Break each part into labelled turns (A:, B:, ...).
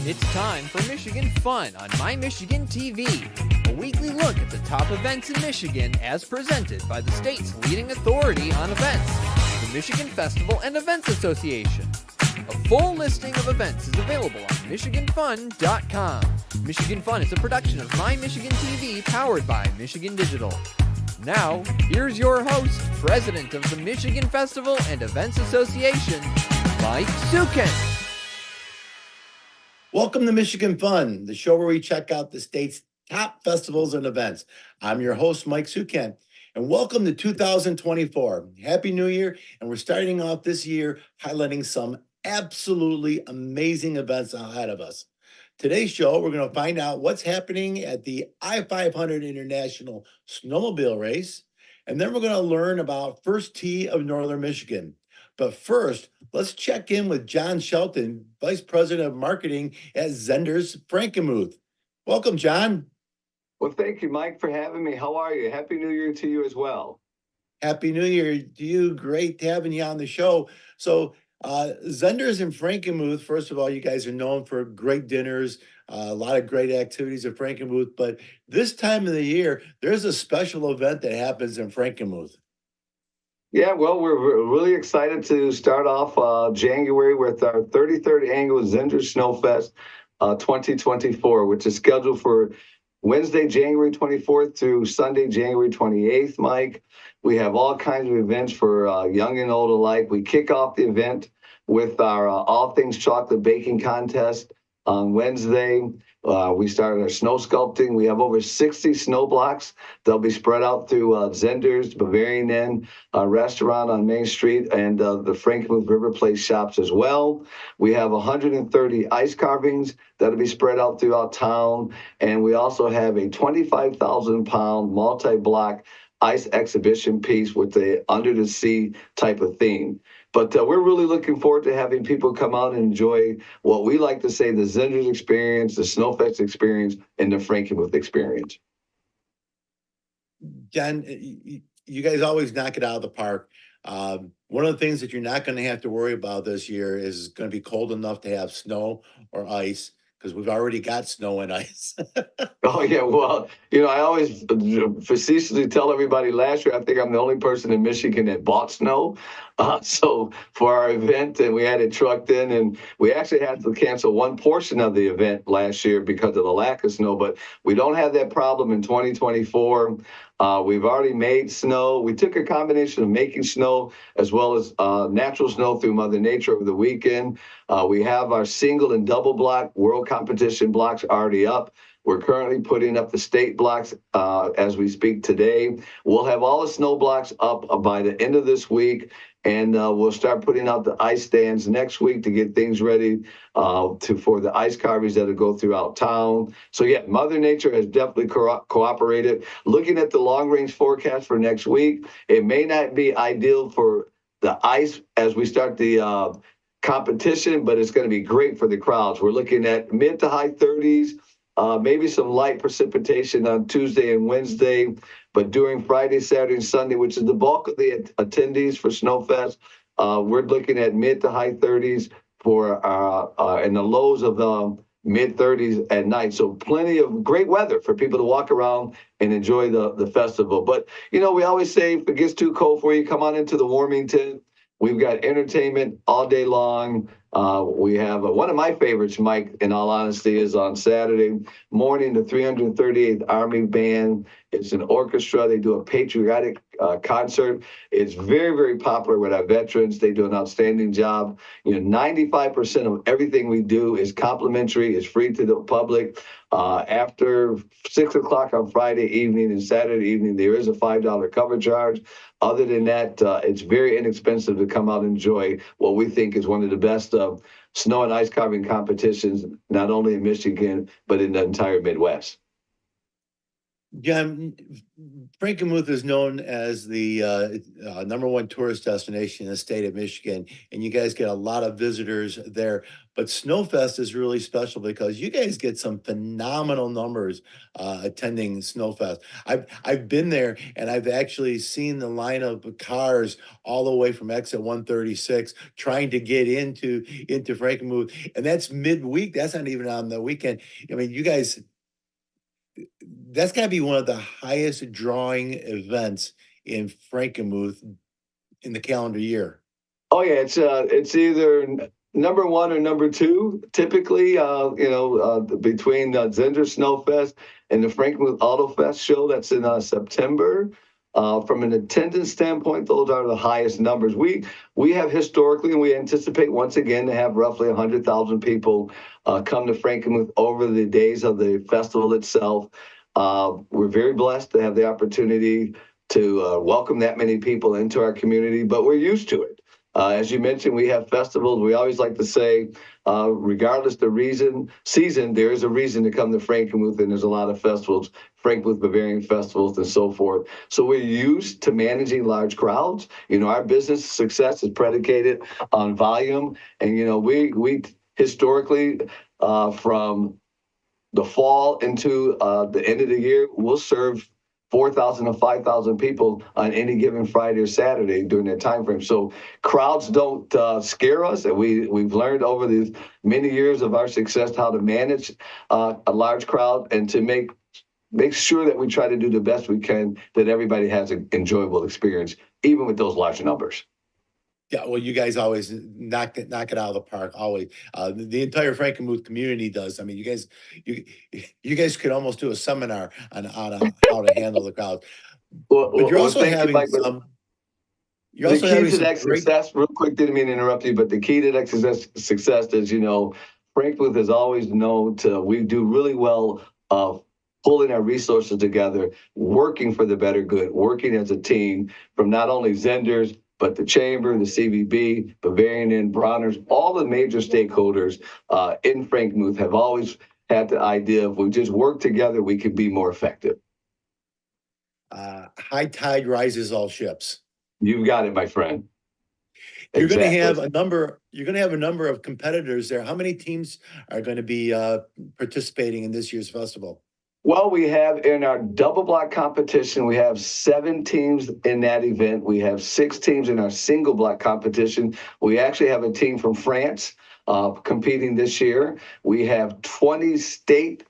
A: It's time for Michigan Fun on My Michigan TV, a weekly look at the top events in Michigan as presented by the state's leading authority on events, the Michigan Festival and Events Association. A full listing of events is available on MichiganFun.com. Michigan Fun is a production of My Michigan TV powered by Michigan Digital. Now, here's your host, President of the Michigan Festival and Events Association, Mike Sukin.
B: Welcome to Michigan Fun, the show where we check out the state's top festivals and events. I'm your host, Mike Sukin, and welcome to 2024. Happy New Year, and we're starting off this year highlighting some absolutely amazing events ahead of us. Today's show, we're going to find out what's happening at the I-500 International Snowmobile Race, and then we're going to learn about First Tee of Northern Michigan. But first, let's check in with John Shelton, Vice President of Marketing at Zehnder's Frankenmuth. Welcome, John.
C: Well, thank you, Mike, for having me. How are you? Happy New Year to you as well.
B: Happy New Year to you. Great having you on the show. So, Zehnder's and Frankenmuth, first of all, you guys are known for great dinners, a lot of great activities at Frankenmuth. But this time of the year, there's a special event that happens in Frankenmuth.
C: Yeah, well, we're really excited to start off January with our 33rd annual Zehnder Snowfest 2024, which is scheduled for Wednesday, January 24th through Sunday, January 28th, Mike. We have all kinds of events for young and old alike. We kick off the event with our All Things Chocolate Baking Contest on Wednesday. We started our snow sculpting. We have over 60 snow blocks. They'll be spread out through Zehnder's Bavarian Inn restaurant on Main Street and the Frankenmuth River Place shops as well. We have 130 ice carvings that'll be spread out throughout town. And we also have a 25,000-pound multi-block ice exhibition piece with the under the sea type of theme. But we're really looking forward to having people come out and enjoy what we like to say the Zehnders experience, the Snowfest experience, and the Frankenmuth experience.
B: John, you guys always knock it out of the park. One of the things that you're not going to have to worry about this year is going to be cold enough to have snow or ice, because we've already got snow and ice.
C: Oh, yeah. Well, I always facetiously tell everybody last year, I think I'm the only person in Michigan that bought snow. So for our event, and we had it trucked in, and we actually had to cancel one portion of the event last year because of the lack of snow. But we don't have that problem in 2024. We've already made snow. We took a combination of making snow as well as natural snow through Mother Nature over the weekend. We have our single and double block world competition blocks already up. We're currently putting up the state blocks as we speak today. We'll have all the snow blocks up by the end of this week, and we'll start putting out the ice stands next week to get things ready for the ice carvings that'll go throughout town. So yeah, Mother Nature has definitely cooperated. Looking at the long-range forecast for next week, it may not be ideal for the ice as we start the competition, but it's going to be great for the crowds. We're looking at mid to high 30s. Maybe some light precipitation on Tuesday and Wednesday, but during Friday, Saturday, and Sunday, which is the bulk of the attendees for Snowfest, we're looking at mid to high 30s for and the lows of mid 30s at night. So plenty of great weather for people to walk around and enjoy the festival. But, we always say if it gets too cold for you, come on into the warming tent. We've got entertainment all day long. We have one of my favorites, Mike, in all honesty, is on Saturday morning, the 338th Army Band. It's an orchestra. They do a patriotic concert. It's very, very popular with our veterans. They do an outstanding job. 95% of everything we do is complimentary, is free to the public. After 6 o'clock on Friday evening and Saturday evening, there is a $5 cover charge. Other than that, it's very inexpensive to come out and enjoy what we think is one of the best snow and ice carving competitions, not only in Michigan, but in the entire Midwest.
B: John, Frankenmuth is known as the number one tourist destination in the state of Michigan, and you guys get a lot of visitors there. But Snowfest is really special because you guys get some phenomenal numbers attending Snowfest. I've been there, and I've actually seen the line of cars all the way from exit 136 trying to get into Frankenmuth, and that's midweek. That's not even on the weekend. I mean, you guys, that's got to be one of the highest drawing events in Frankenmuth in the calendar year.
C: Oh yeah, it's either number one or number two. Typically, between Zehnder Snowfest and the Frankenmuth Auto Fest show that's in September. From an attendance standpoint, those are the highest numbers. We have historically, and we anticipate once again to have roughly 100,000 people come to Frankenmuth over the days of the festival itself. We're very blessed to have the opportunity to welcome that many people into our community, but we're used to it. As you mentioned, we have festivals. We always like to say, regardless the season, there is a reason to come to Frankenmuth, and there's a lot of festivals, Frankenmuth Bavarian festivals, and so forth. So we're used to managing large crowds. Our business success is predicated on volume, and we historically, from the fall into the end of the year, we'll serve 4,000 to 5,000 people on any given Friday or Saturday during that time frame. So crowds don't scare us, and we've learned over these many years of our success how to manage a large crowd and to make sure that we try to do the best we can that everybody has an enjoyable experience, even with those large numbers.
B: Yeah, well, you guys always knock it out of the park. Always, the entire Frankenmuth community does. I mean, you guys could almost do a seminar on how to handle the crowd. But you're also having some. You're also having some great
C: success. Real quick, didn't mean to interrupt you, but the key to that success is, Frankenmuth is always known to. We do really well of pulling our resources together, working for the better good, working as a team from not only Zehnder's, but the Chamber, the CVB, Bavarian and Bronner's, all the major stakeholders in Frankenmuth have always had the idea of we just work together, we can be more effective.
B: High tide rises all ships.
C: You've got it, my friend.
B: You're going to have a number. You're going to have a number of competitors there. How many teams are going to be participating in this year's festival?
C: Well, we have in our double block competition, we have 7 teams in that event. We have 6 teams in our single block competition. We actually have a team from France competing this year. We have 20 state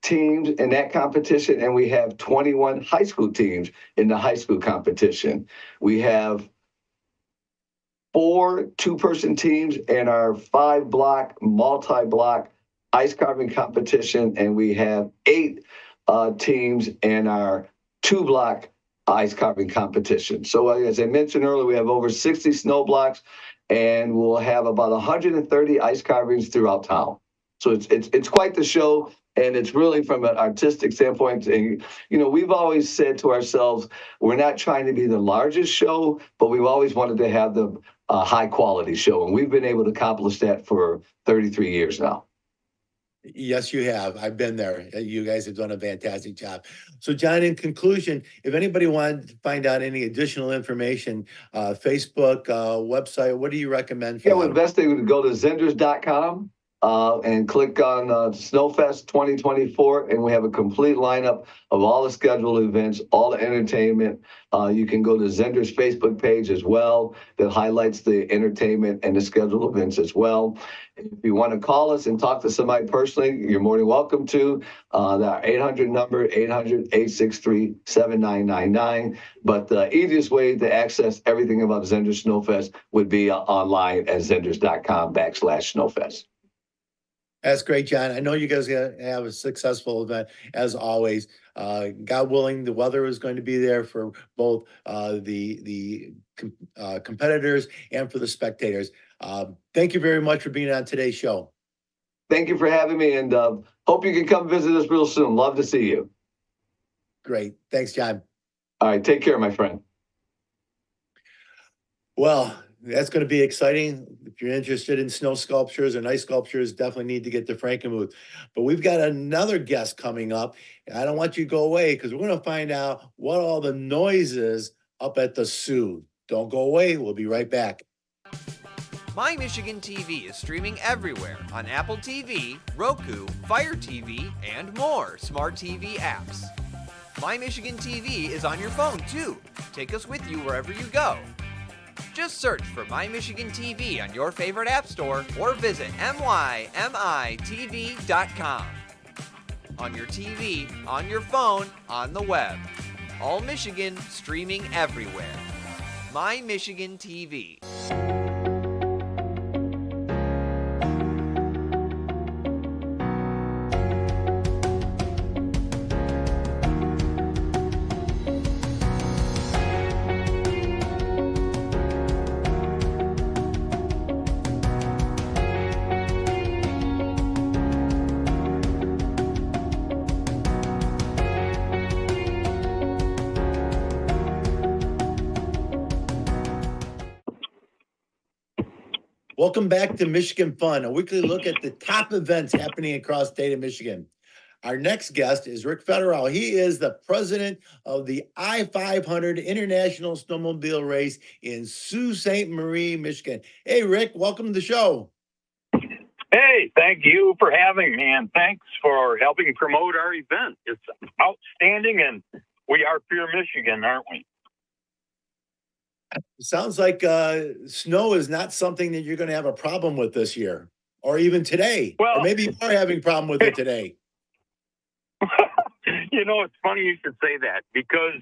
C: teams in that competition, and we have 21 high school teams in the high school competition. We have 4 2-person teams in our 5-block, multi-block ice carving competition, and we have 8 teams in our 2-block ice carving competition. So as I mentioned earlier, we have over 60 snow blocks, and we'll have about 130 ice carvings throughout town. So it's quite the show, and it's really from an artistic standpoint. And, we've always said to ourselves, we're not trying to be the largest show, but we've always wanted to have the high quality show, and we've been able to accomplish that for 33 years now.
B: Yes, you have. I've been there. You guys have done a fantastic job. So, John, in conclusion, if anybody wanted to find out any additional information, Facebook, website, what do you recommend for them?
C: The best thing would go to Zehnder's.com and click on Snowfest 2024, and we have a complete lineup of all the scheduled events, all the entertainment. You can go to Zehnder's Facebook page as well that highlights the entertainment and the scheduled events as well. If you want to call us and talk to somebody personally, you're more than welcome to. The 800 number, 800-863-7999. But the easiest way to access everything about Zehnder Snowfest would be online at Zehnder's.com/Snowfest.
B: That's great, John. I know you guys are going to have a successful event as always. God willing, the weather is going to be there for both the competitors and for the spectators. Thank you very much for being on today's show.
C: Thank you for having me, and hope you can come visit us real soon. Love to see you.
B: Great. Thanks, John.
C: All right. Take care, my friend.
B: Well, That's going to be exciting. If you're interested in snow sculptures and ice sculptures, definitely need to get to Frankenmuth. But we've got another guest coming up. I don't want you to go away because we're going to find out what all the noise is up at the Sioux. Don't go away. We'll be right back.
A: My Michigan TV is streaming everywhere on Apple TV, Roku, Fire TV, and more smart TV apps. My Michigan TV is on your phone too. Take us with you wherever you go. Just search for My Michigan TV on your favorite app store or visit mymitv.com. On your TV, on your phone, on the web. All Michigan streaming everywhere. My Michigan TV.
B: Welcome back to Michigan Fun, a weekly look at the top events happening across the state of Michigan. Our next guest is Rick Federal. He is the president of the I-500 International Snowmobile Race in Sault Ste. Marie, Michigan. Hey, Rick, welcome to the show.
D: Hey, thank you for having me, and thanks for helping promote our event. It's outstanding, and we are pure Michigan, aren't we?
B: Sounds like snow is not something that you're going to have a problem with this year, or even today.
D: Well,
B: or maybe you are having a problem with it today.
D: It's funny you should say that, because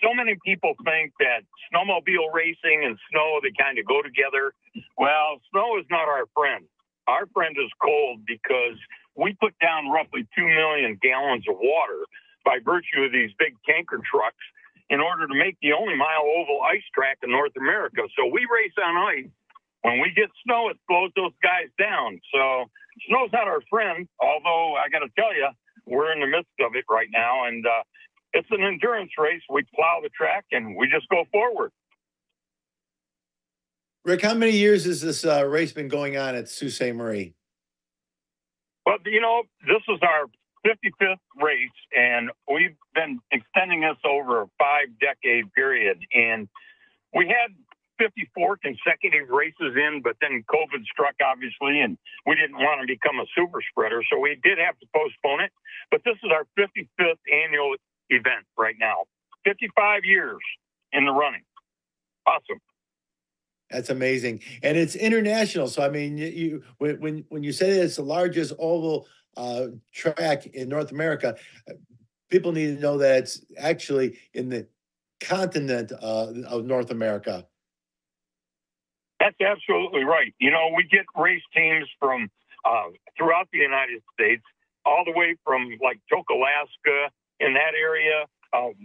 D: so many people think that snowmobile racing and snow, they kind of go together. Well, snow is not our friend. Our friend is cold, because we put down roughly 2 million gallons of water by virtue of these big tanker trucks in order to make the only mile oval ice track in North America. So we race on ice. When we get snow, it slows those guys down. So snow's not our friend, although I got to tell you, we're in the midst of it right now. And it's an endurance race. We plow the track and we just go forward.
B: Rick, how many years has this race been going on at Sault Ste. Marie?
D: Well, this is our 55th race, and we've been extending this over a 5-decade period. And we had 54 consecutive races in, but then COVID struck, obviously, and we didn't want to become a super spreader, so we did have to postpone it. But this is our 55th annual event right now. 55 years in the running. Awesome.
B: That's amazing, and it's international. So I mean, when you say that it's the largest oval track in North America, people need to know that it's actually in the continent of North America.
D: That's absolutely right. We get race teams from throughout the United States, all the way from like Tok, Alaska, in that area,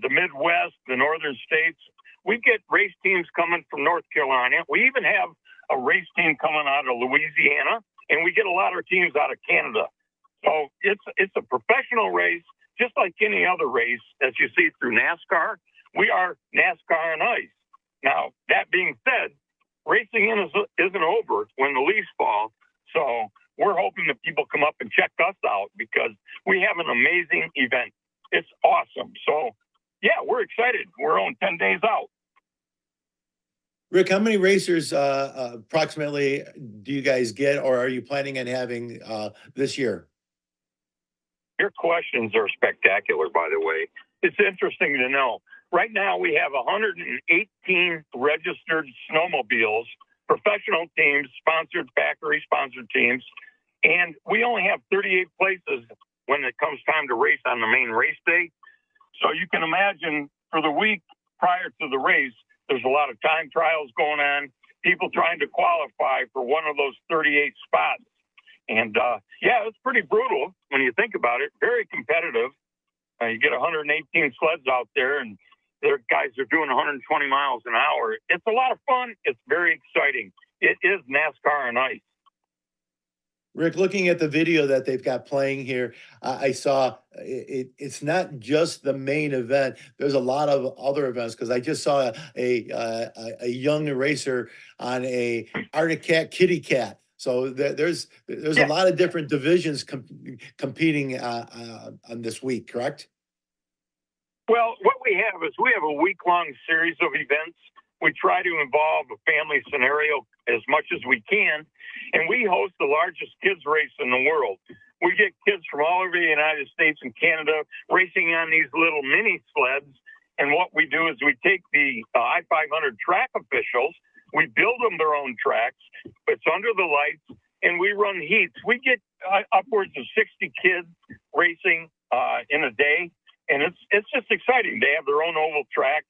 D: the Midwest, the northern states. We get race teams coming from North Carolina. We even have a race team coming out of Louisiana, and we get a lot of teams out of Canada. So it's a professional race, just like any other race that you see through NASCAR. We are NASCAR on ice. Now, that being said, racing isn't over when the leaves fall. So we're hoping that people come up and check us out, because we have an amazing event. It's awesome. So, yeah, we're excited. We're on 10 days out.
B: Rick, how many racers approximately do you guys get, or are you planning on having this year?
D: Your questions are spectacular, by the way. It's interesting to know. Right now, we have 118 registered snowmobiles, professional teams, factory-sponsored teams, and we only have 38 places when it comes time to race on the main race day. So you can imagine, for the week prior to the race, there's a lot of time trials going on, people trying to qualify for one of those 38 spots. And, it's pretty brutal when you think about it. Very competitive. You get 118 sleds out there, and their guys are doing 120 miles an hour. It's a lot of fun. It's very exciting. It is NASCAR on ice.
B: Rick, looking at the video that they've got playing here, I saw it's not just the main event. There's a lot of other events because I just saw a young racer on a Arctic Cat Kitty Cat. So there's a lot of different divisions competing on this week, correct?
D: Well, what we have is we have a week-long series of events. We try to involve a family scenario as much as we can, and we host the largest kids race in the world. We get kids from all over the United States and Canada racing on these little mini sleds, and what we do is we take the I-500 track officials, we build them their own tracks, it's under the lights, and we run heats. We get upwards of 60 kids racing in a day, and it's just exciting. They have their own oval track.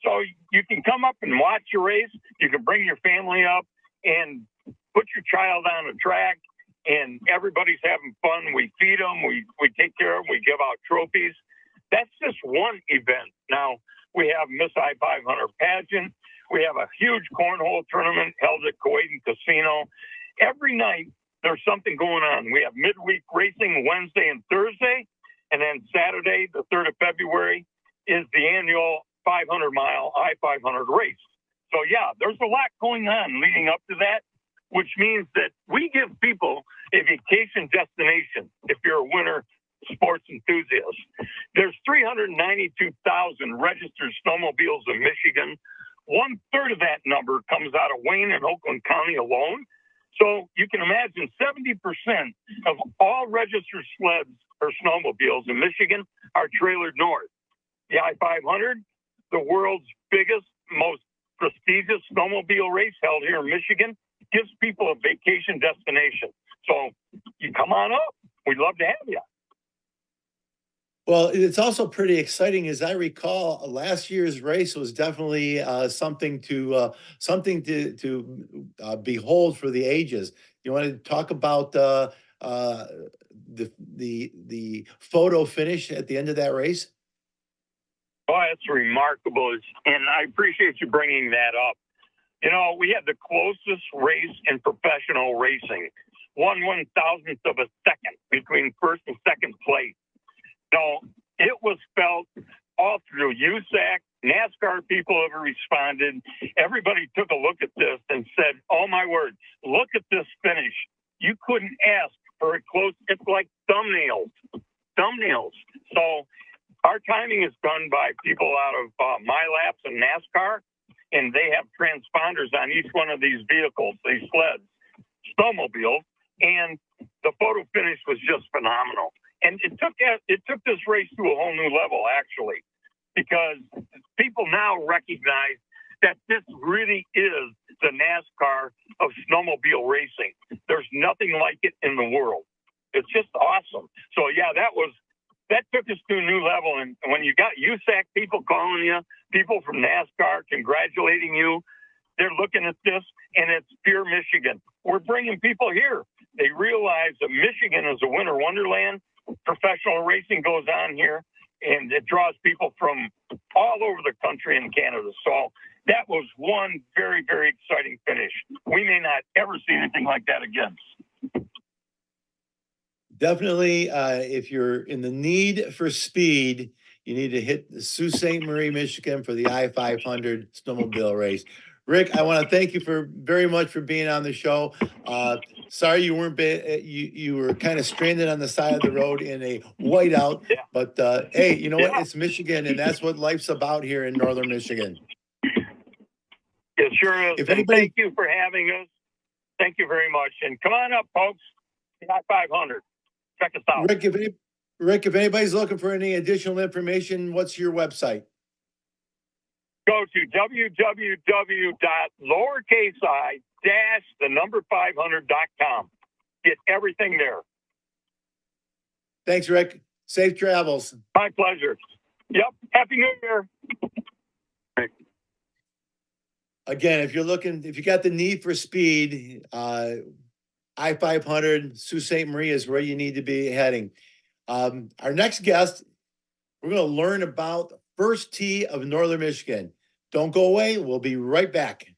D: So you can come up and watch your race. You can bring your family up and put your child on a track, and everybody's having fun. We feed them. We take care of them. We give out trophies. That's just one event. Now, we have Miss I-500 pageant. We have a huge cornhole tournament held at Kuwait Casino. Every night, there's something going on. We have midweek racing Wednesday and Thursday, and then Saturday, the 3rd of February, is the annual 500-mile I-500 race. So, yeah, there's a lot going on leading up to that, which means that we give people a vacation destination if you're a winter sports enthusiast. There's 392,000 registered snowmobiles in Michigan. 1/3 of that number comes out of Wayne and Oakland County alone. So you can imagine 70% of all registered sleds or snowmobiles in Michigan are trailered north. The I-500, the world's biggest, most prestigious snowmobile race held here in Michigan, gives people a vacation destination. So you come on up. We'd love to have you.
B: Well, it's also pretty exciting, as I recall. Last year's race was definitely something to behold for the ages. You want to talk about the photo finish at the end of that race?
D: Oh, that's remarkable, and I appreciate you bringing that up. You know, we had the closest race in professional racing, 1/1000th of a second between first and second place. No, it was felt all through USAC. NASCAR people have responded. Everybody took a look at this and said, oh, my word, look at this finish. You couldn't ask for a close. It's like thumbnails. So our timing is done by people out of MyLaps and NASCAR, and they have transponders on each one of these vehicles, these sleds, snowmobiles, and the photo finish was just phenomenal. And it took this race to a whole new level, actually, because people now recognize that this really is the NASCAR of snowmobile racing. There's nothing like it in the world. It's just awesome. So, yeah, that took us to a new level. And when you got USAC people calling you, people from NASCAR congratulating you, they're looking at this, and it's pure Michigan. We're bringing people here. They realize that Michigan is a winter wonderland. Professional racing goes on here, and it draws people from all over the country and Canada. So that was one very, very exciting finish. We may not ever see anything like that again.
B: Definitely, if you're in the need for speed, you need to hit the Sault Ste. Marie, Michigan for the I-500 snowmobile race. Rick, I want to thank you very much for being on the show. Sorry you weren't you were kind of stranded on the side of the road in a whiteout, but hey, you know what? It's Michigan, and that's what life's about here in northern Michigan.
D: It sure is. Thank you for having us. Thank you very much. And come on up, folks. I-500. Check us out.
B: Rick, if anybody's looking for any additional information, what's your website?
D: Go to www.lowercase-500.com. Get everything there.
B: Thanks, Rick. Safe travels.
D: My pleasure. Yep. Happy New Year.
B: Again, if you got the need for speed, I-500, Sault Ste. Marie is where you need to be heading. Our next guest, we're going to learn about the first tee of Northern Michigan. Don't go away. We'll be right back.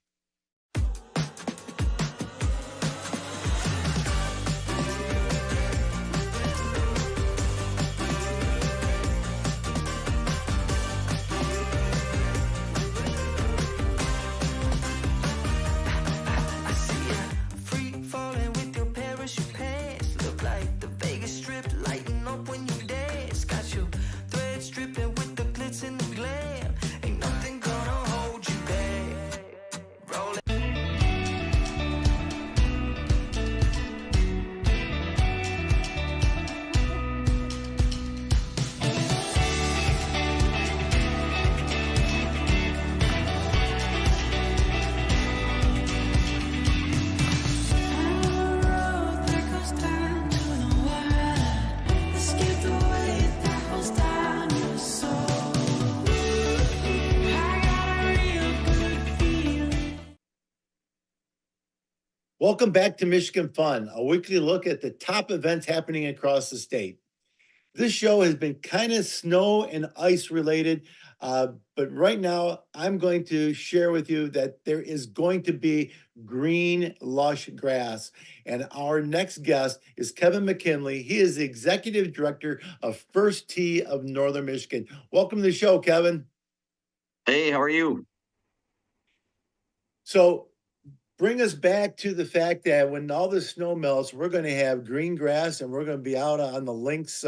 B: Welcome back to Michigan Fun, a weekly look at the top events happening across the state. This show has been kind of snow and ice related, but right now I'm going to share with you that there is going to be green, lush grass. And our next guest is Kevin McKinley. He is the executive director of First Tee of Northern Michigan. Welcome to the show, Kevin.
E: Hey, how are you?
B: So, bring us back to the fact that when all the snow melts, we're going to have green grass and we're going to be out on the links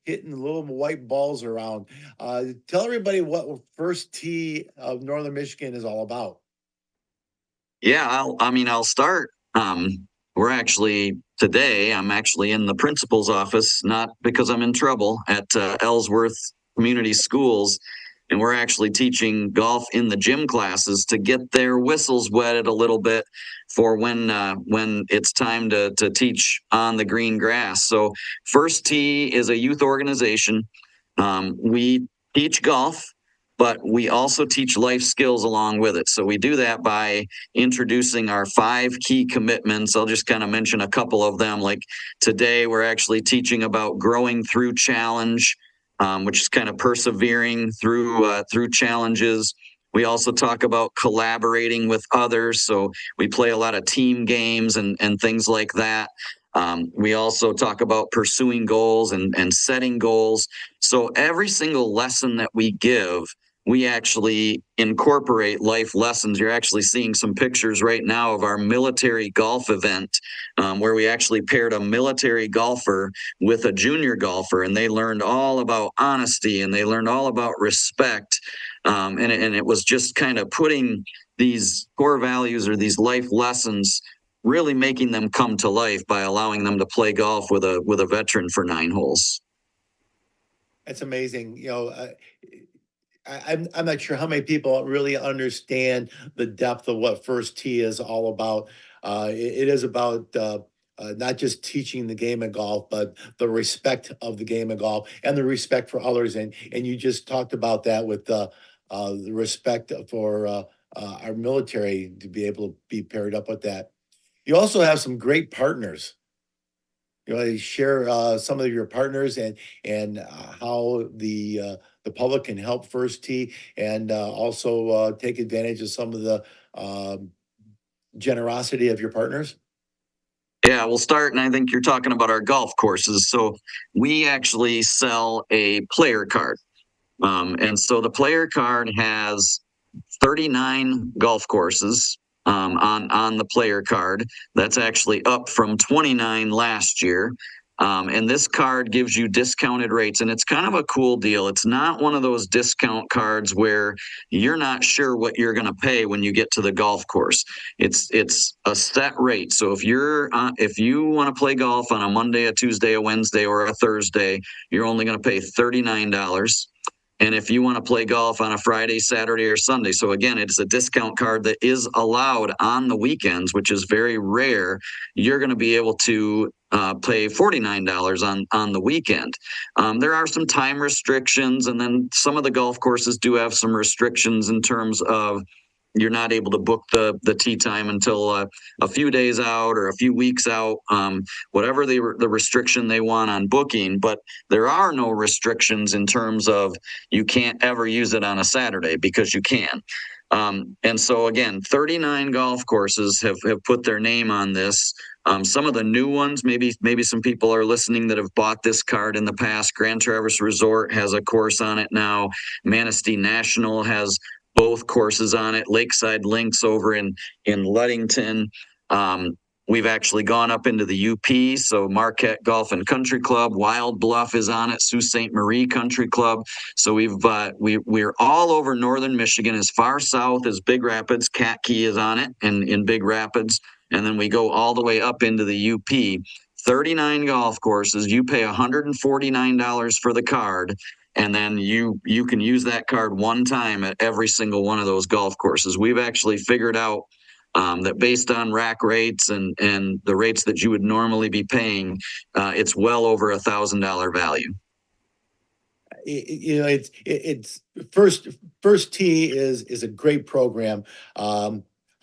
B: hitting little white balls around. Tell everybody what First Tee of Northern Michigan is all about.
E: Yeah, I'll start. I'm actually in the principal's office, not because I'm in trouble, at Ellsworth Community Schools. And we're actually teaching golf in the gym classes to get their whistles wetted a little bit for when it's time to teach on the green grass. So First Tee is a youth organization. We teach golf, but we also teach life skills along with it. So we do that by introducing our 5 key commitments. I'll just kind of mention a couple of them. Like today, we're actually teaching about growing through challenge, which is kind of persevering through challenges. We also talk about collaborating with others. So we play a lot of team games and things like that. We also talk about pursuing goals and setting goals. So every single lesson that we give, we actually incorporate life lessons. You're actually seeing some pictures right now of our military golf event, where we actually paired a military golfer with a junior golfer, and they learned all about honesty and they learned all about respect. And it was just kind of putting these core values or these life lessons, really making them come to life by allowing them to play golf with a veteran for 9 holes.
B: That's amazing. I'm not sure how many people really understand the depth of what First Tee is all about. It is about not just teaching the game of golf, but the respect of the game of golf and the respect for others. And you just talked about that with the respect for our military to be able to be paired up with that. You also have some great partners. You share some of your partners and how the public can help First Tee and also take advantage of some of the generosity of your partners.
E: Yeah, we'll start, and I think you're talking about our golf courses. So we actually sell a player card. And so the player card has 39 golf courses on the player card. That's actually up from 29 last year. And this card gives you discounted rates, and it's kind of a cool deal. It's not one of those discount cards where you're not sure what you're going to pay when you get to the golf course. It's a set rate. So if you want to play golf on a Monday, a Tuesday, a Wednesday, or a Thursday, you're only going to pay $39. And if you want to play golf on a Friday, Saturday, or Sunday, so again, it's a discount card that is allowed on the weekends, which is very rare, you're going to be able to pay $49 on the weekend. There are some time restrictions, and then some of the golf courses do have some restrictions in terms of you're not able to book the tee time until a few days out or a few weeks out, whatever the restriction they want on booking. But there are no restrictions in terms of you can't ever use it on a Saturday, because you can. And so again, 39 golf courses have put their name on this. Some of the new ones, maybe some people are listening that have bought this card in the past. Grand Traverse Resort has a course on it now. Manistee National has both courses on it. Lakeside Links over in Ludington. We've actually gone up into the UP, so Marquette Golf and Country Club, Wild Bluff is on it, Sault Ste. Marie Country Club. So we're all over northern Michigan, as far south as Big Rapids. Cat Key is on it in Big Rapids, and then we go all the way up into the UP. 39 golf courses. You pay $149 for the card. And then you can use that card one time at every single one of those golf courses. We've actually figured out that based on rack rates and the rates that you would normally be paying, it's well over $1,000 value.
B: It's First Tee is a great program.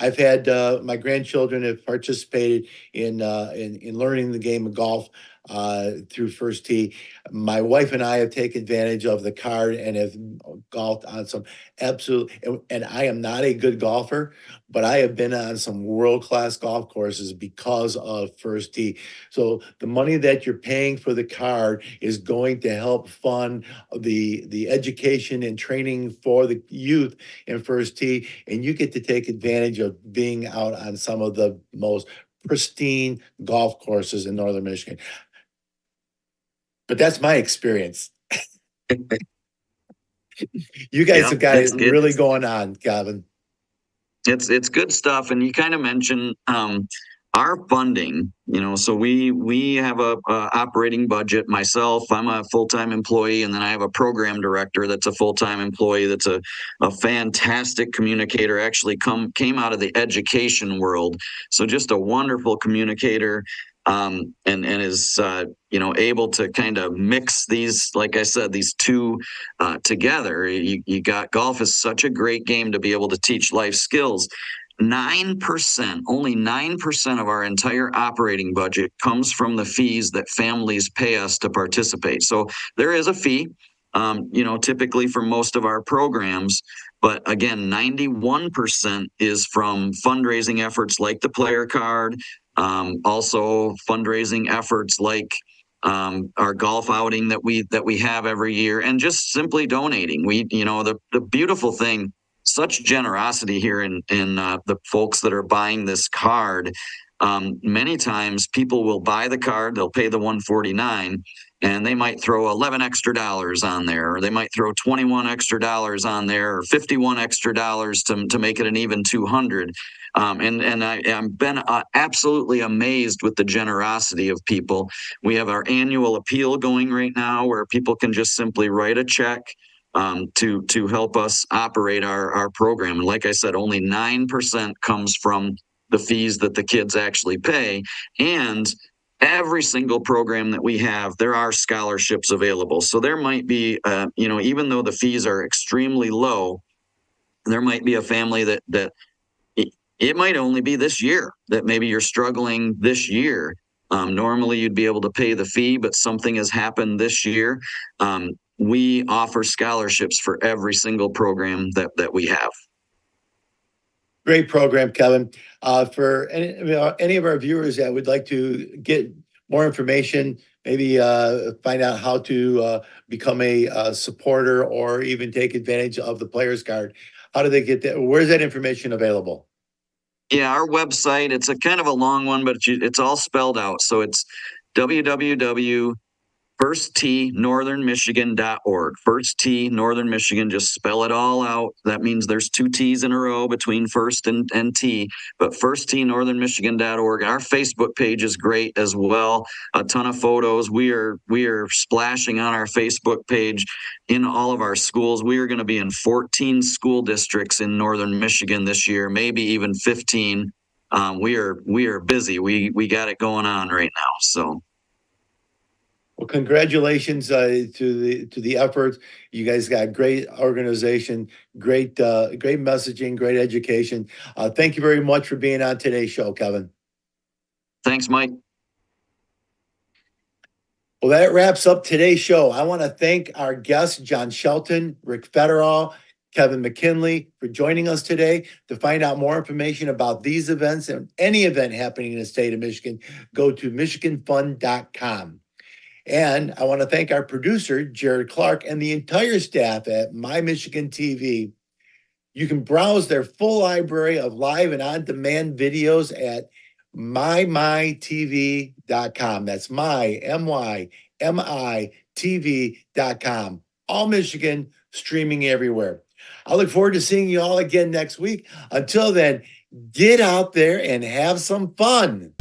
B: I've had my grandchildren have participated in learning the game of golf through First Tee. My wife and I have taken advantage of the card and have golfed on some absolute. And I am not a good golfer, but I have been on some world-class golf courses because of First Tee. So the money that you're paying for the card is going to help fund the education and training for the youth in First Tee, and you get to take advantage of being out on some of the most pristine golf courses in northern Michigan. But that's my experience. You guys have got it really going on, Gavin.
E: It's good stuff, and you kind of mentioned our funding. So we have a operating budget. Myself, I'm a full-time employee, and then I have a program director that's a full-time employee. That's a fantastic communicator. Actually, came out of the education world, so just a wonderful communicator. And is able to kind of mix these, like I said, these two together. You got golf is such a great game to be able to teach life skills. 9%, only 9% of our entire operating budget comes from the fees that families pay us to participate. So there is a fee, typically for most of our programs. But again, 91% is from fundraising efforts like the player card, also fundraising efforts like our golf outing that we have every year, and just simply donating. The beautiful thing, such generosity here in the folks that are buying this card. Many times people will buy the card, they'll pay the $149, and they might throw $11 extra on there, or they might throw $21 extra on there, or $51 extra to make it an even $200. And I've been absolutely amazed with the generosity of people. We have our annual appeal going right now, where people can just simply write a check to help us operate our program. And like I said, only 9% comes from the fees that the kids actually pay. And every single program that we have, there are scholarships available. So there might be, even though the fees are extremely low, there might be a family that it might only be this year that maybe you're struggling this year. Normally you'd be able to pay the fee, but something has happened this year. We offer scholarships for every single program that we have.
B: Great program, Kevin. For any of our viewers that would like to get more information, maybe find out how to become a supporter or even take advantage of the players card, how do they get that? Where's that information available?
E: Yeah, our website, it's a kind of a long one, but it's all spelled out. So it's www.firsttnorthernmichigan.org. First T, Northern Michigan, just spell it all out. That means there's two T's in a row between first and T, but firsttnorthernmichigan.org. Our Facebook page is great as well. A ton of photos. We are splashing on our Facebook page in all of our schools. We are going to be in 14 school districts in Northern Michigan this year, maybe even 15. We are busy. We got it going on right now. So.
B: Well, congratulations to the efforts. You guys got great organization, great messaging, great education. Thank you very much for being on today's show, Kevin.
E: Thanks, Mike.
B: Well, that wraps up today's show. I want to thank our guests, John Shelton, Rick Federall, Kevin McKinley, for joining us today. To find out more information about these events and any event happening in the state of Michigan, go to michiganfund.com. And I want to thank our producer, Jared Clark, and the entire staff at My Michigan TV. You can browse their full library of live and on-demand videos at mymytv.com. That's MYMITV.com. All Michigan, streaming everywhere. I look forward to seeing you all again next week. Until then, get out there and have some fun.